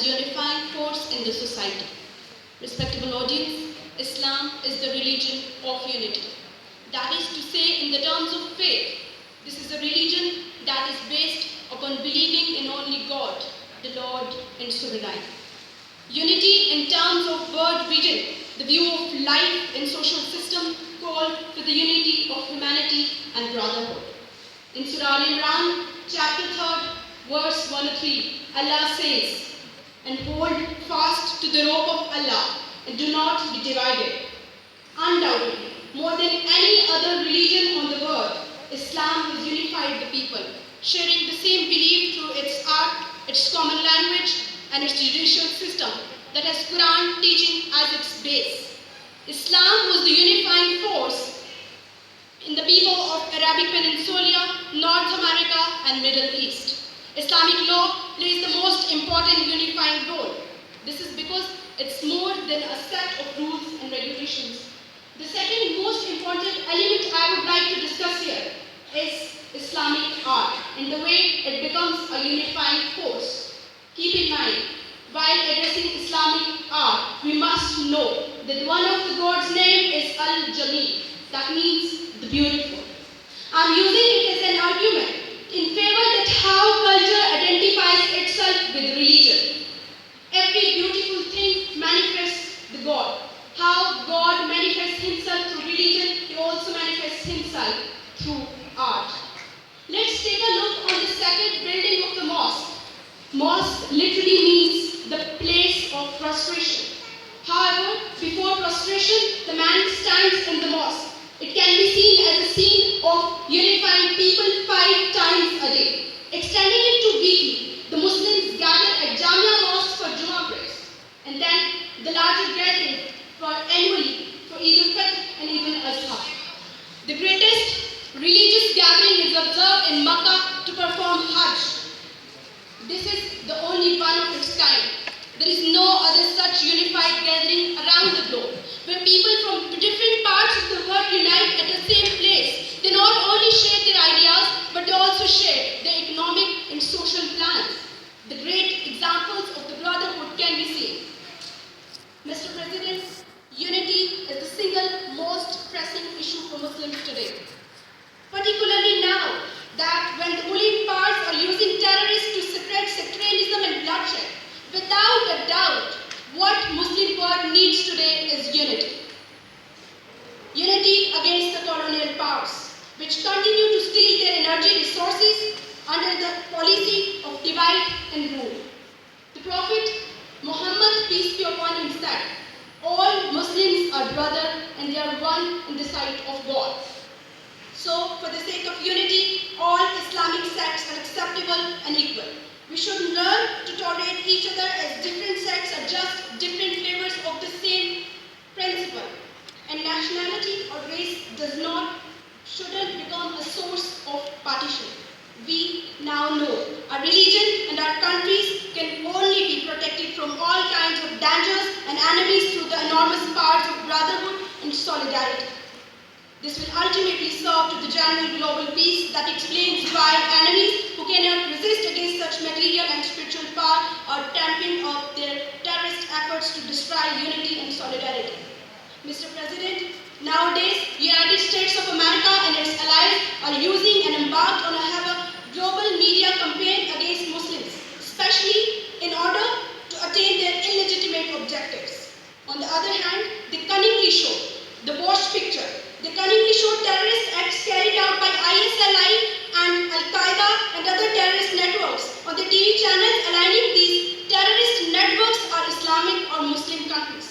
a unifying force in the society. Respectable audience, Islam is the religion of unity. That is to say, in the terms of faith, this is a religion that is based upon believing in only God, the Lord and Sovereign. Unity in terms of world vision, the view of life and social system called for the unity of humanity and brotherhood. In Surah Al-Imran, chapter 3, verse 103, Allah says, "And hold fast to the rope of Allah, and do not be divided." Undoubtedly, more than any other religion on the world, Islam has unified the people, sharing the same belief through its art, its common language, and its judicial system that has Quran teaching as its base. Islam was the unifying force in the people of Arabic Peninsula, North America, and Middle East. Islamic law plays the most important unifying role. This is because it's more than a set of rules and regulations. The second most important element I would like to discuss here is Islamic art and the way it becomes a unifying force. Keep in mind, while addressing Islamic art, we must know that one of the God's name is Al-Jameel. That means the beautiful. I'm using it as an argument in favor that how culture identifies itself with religion. Every beautiful thing manifests the God. How God manifests himself through religion, he also manifests himself through art. Let's take a look on the sacred building of the mosque. Mosque literally means the place of prostration. However, before prostration, the man stands in the mosque. It can be seen as a scene of unifying people 5 times a day. Extending it to weekly, the Muslims gather at Jamia Mosque for Jummah prayers, and then the larger gathering for annually for Eid al-Fitr and Eid al-Adha. The greatest religious gathering is observed in Makkah to perform Hajj. This is the only one of its kind. There is no other such unified gathering around the globe, where people from different parts of the world unite at the same place. They not only share their ideas, but they also share their economic and social plans. The great examples of the brotherhood can be seen. Mr. President, unity is the single most pressing issue for Muslims today. Particularly now that when the ruling powers are using terrorists to spread sectarianism and bloodshed, without a doubt, what Muslim world needs today is unity. Unity against the colonial powers, which continue to steal their energy resources under the policy of divide and rule. The Prophet Muhammad, peace be upon him, said, "All Muslims are brother and they are one in the sight of God." So, for the sake of unity, all Islamic sects are acceptable and equal. We should learn to tolerate each other as different sects are just different flavors of the same principle. And nationality or race shouldn't become a source of partition. We now know our religion and our countries can only be protected from all kinds of dangers and enemies through the enormous powers of brotherhood and solidarity. This will ultimately serve to the general global peace that explains why enemies who cannot resist against such material and spiritual power are tamping up their terrorist efforts to destroy unity and solidarity. Mr. President, nowadays, the United States of America and its allies are using and embarked on a global media campaign against Muslims, especially in order to attain their illegitimate objectives. On the other hand, they cunningly show the Bosch picture. They cunningly show terrorist acts carried out by ISIL and Al-Qaeda and other terrorist networks on the TV channels, aligning these terrorist networks are Islamic or Muslim countries.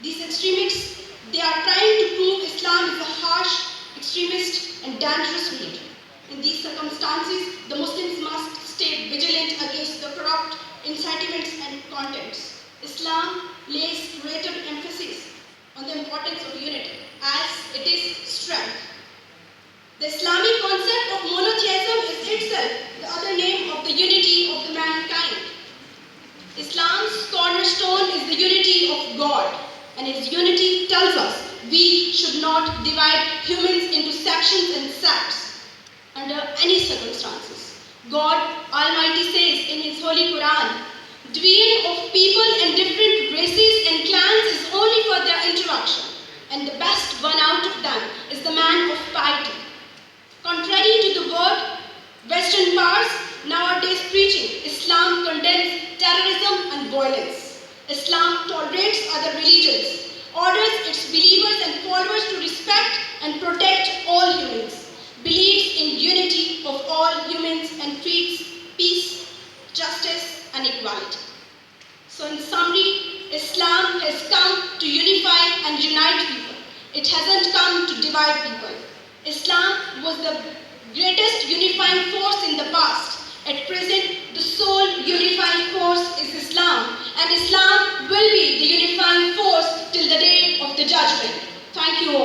These extremists, they are trying to prove Islam is a harsh, extremist and dangerous religion. In these circumstances, the Muslims must stay vigilant against the corrupt incitements and contents. Islam lays greater emphasis on the importance of unity, as it is strength. The Islamic concept of monotheism is itself the other name of the unity of the mankind. Islam's cornerstone is the unity of God, and its unity tells us we should not divide humans into sections and sects under any circumstances. God Almighty says in His Holy Quran, Division of people and different races and clans is only for their interaction, and the best one out of them is the man of piety. Contrary to the word Western powers nowadays preaching, Islam condemns terrorism and violence. Islam tolerates other religions, orders its believers and followers to respect and protect all humans, believes in unity of all humans and treats peace, justice and equality. So in summary, Islam has come to unify and unite people. It hasn't come to divide people. Islam was the greatest unifying force in the past. At present, the sole unifying force is Islam, and Islam will be the unifying force till the day of the judgment. Thank you all.